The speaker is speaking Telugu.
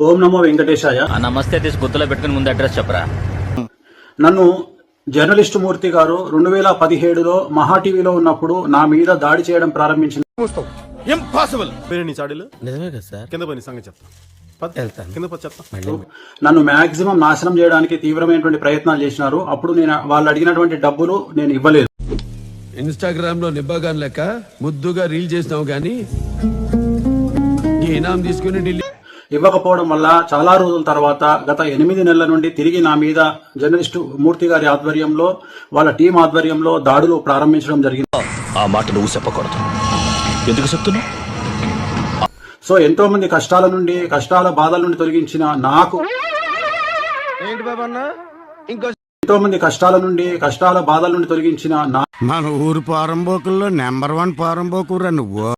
ఓం నమో వెంకటేశాయ. నమస్తే తీసి గుర్తులో పెట్టుకుని ముందు అడ్రస్ చెప్పరా. నన్ను జర్నలిస్టు మూర్తి గారు 2017లో మహా టీవీలో ఉన్నప్పుడు నా మీద దాడి చేయడం ప్రారంభించిన ఇంపాసిబుల్. నిజమే కదా సార్. కింద పోయి సంగతి చెప్తా. కింద పోయి చెప్తా. నన్ను మాక్సిమం నాశనం చేయడానికి తీవ్రమైనటువంటి ప్రయత్నాలు చేసినారు. అప్పుడు నేను వాళ్ళు అడిగినటువంటి డబ్బులు నేను ఇవ్వలేదు. ఇన్స్టాగ్రామ్ లో నిబ్బాగాన్ లెక్క ముద్దుగా రీల్ చేసినావు గానీ ఈ ఇనాం తీసుకుని ఢిల్లీ ఇవ్వకపోవడం వల్ల చాలా రోజుల తర్వాత గత 8 నెలల నుండి తిరిగి నా మీద జర్నలిస్టు మూర్తి గారి ఆధ్వర్యంలో వాళ్ళ టీం ఆధ్వర్యంలో దాడులు ప్రారంభించడం జరిగింది. ఆ మాట నువ్వు చెప్పకూడదు. ఎందుకు చెప్తున్నావు? సో ఎంతో మంది కష్టాల బాధల నుండి తొలగించిన నాకు ఎంతో మంది కష్టాల బాధల నుండి తొలగించిన మన ఊరు పారంబోకుల్లో నెంబర్ 1 పారంబోకురా నువ్వు.